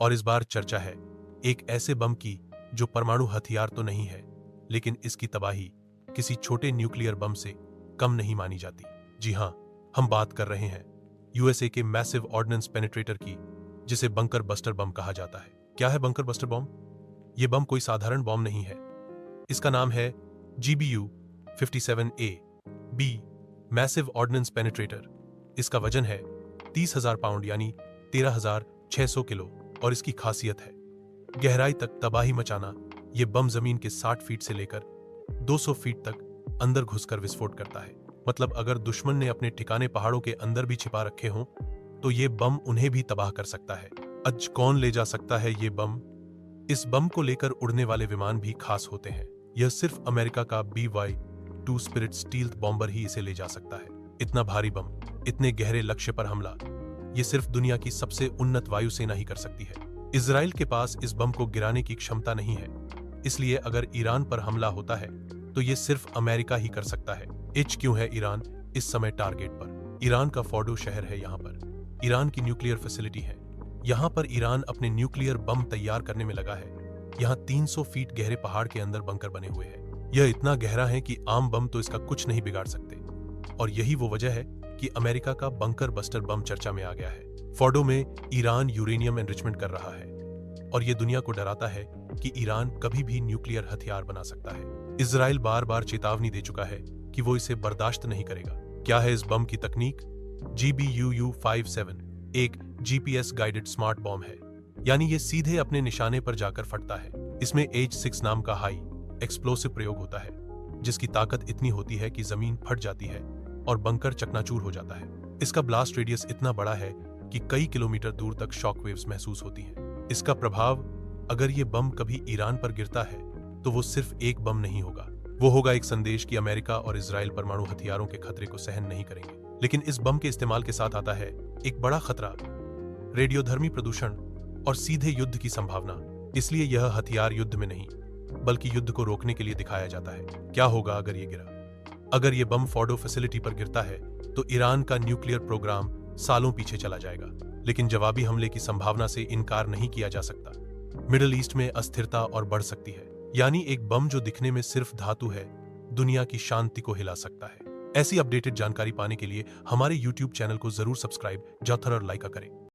और इस बार चर्चा है एक ऐसे बम की जो परमाणु हथियार तो नहीं है, लेकिन इसकी तबाही किसी छोटे न्यूक्लियर बम से कम नहीं मानी जाती। जी हां, हम बात कर रहे हैं यूएसए के मैसिव ऑर्डिनेंस पेनिट्रेटर की, जिसे बंकर बस्टर बम कहा जाता है। क्या है बंकर बस्टर बम? यह बम कोई साधारण बम नहीं है। इसका नाम है GBU 57A B massive ordnance penetrator. इसका वजन है 30,000 पाउंड यानी 13,600 किलो और इसकी खासियत है गहराई तक तबाही मचाना। यह बम जमीन के 60 फीट से लेकर 200 फीट तक अंदर घुसकर विस्फोट करता है। मतलब अगर दुश्मन ने अपने ठिकाने पहाड़ों के अंदर भी छिपा रखे हों तो ये बम उन्हें भी तबाह कर सकता है। आज कौन ले जा सकता है ये बम? इस बम को लेकर उड़ने वाले विमान भी खास होते हैं। यह सिर्फ अमेरिका का BY-2 स्पिरिट स्टील्थ बॉम्बर ही इसे ले जा सकता है। इतना भारी बम, इतने गहरे लक्ष्य पर हमला, यह सिर्फ दुनिया की सबसे उन्नत वायुसेना ही कर सकती है। इजराइल के पास इस बम को गिराने की क्षमता नहीं है, इसलिए अगर ईरान पर हमला होता है तो यह सिर्फ अमेरिका ही कर सकता है। क्यों है ईरान इस समय टारगेट पर? ईरान का फोर्डो शहर है, यहाँ पर ईरान की न्यूक्लियर फैसिलिटी है। यहाँ पर ईरान अपने न्यूक्लियर बम तैयार करने में लगा है। यहाँ 300 फीट गहरे पहाड़ के अंदर बंकर बने हुए हैं। यह इतना गहरा है कि आम बम तो इसका कुछ नहीं बिगाड़ सकते, और यही वो वजह है कि अमेरिका का बंकर बस्टर बम चर्चा में आ गया है। फोर्डो में ईरान यूरेनियम एनरिचमेंट कर रहा है और यह दुनिया को डराता है कि ईरान कभी भी न्यूक्लियर हथियार बना सकता है। इजराइल बार बार चेतावनी दे चुका है कि वो इसे बर्दाश्त नहीं करेगा। क्या है इस बम की तकनीक? GBU-57 एक GPS गाइडेड स्मार्ट बॉम्ब है, यानी ये सीधे अपने निशाने पर जाकर फटता है। इसमें H6 नाम का हाई एक्सप्लोसिव प्रयोग होता है, जिसकी ताकत इतनी होती है कि जमीन फट जाती है और बंकर चकनाचूर हो जाता है। इसका ब्लास्ट रेडियस इतना बड़ा है कि कई किलोमीटर दूर तक शॉकवेव्स महसूस होती हैं। इसका प्रभाव, अगर ये बम कभी ईरान पर गिरता है तो वो सिर्फ एक बम नहीं होगा, वो होगा एक संदेश कि अमेरिका और इजराइल परमाणु हथियारों के खतरे को सहन नहीं करेंगे। लेकिन इस बम के इस्तेमाल के साथ आता है एक बड़ा खतरा, रेडियोधर्मी प्रदूषण और सीधे युद्ध की संभावना। इसलिए यह हथियार युद्ध में नहीं, बल्कि युद्ध को रोकने के लिए दिखाया जाता है। क्या होगा अगर ये गिरा? अगर ये बम फोर्डो फैसिलिटी पर गिरता है तो ईरान का न्यूक्लियर प्रोग्राम सालों पीछे चला जाएगा। लेकिन जवाबी हमले की संभावना से इनकार नहीं किया जा सकता। मिडिल ईस्ट में अस्थिरता और बढ़ सकती है, यानी एक बम जो दिखने में सिर्फ धातु है, दुनिया की शांति को हिला सकता है। ऐसी अपडेटेड जानकारी पाने के लिए हमारे YouTube चैनल को जरूर सब्सक्राइब, जाथर और लाइक करें।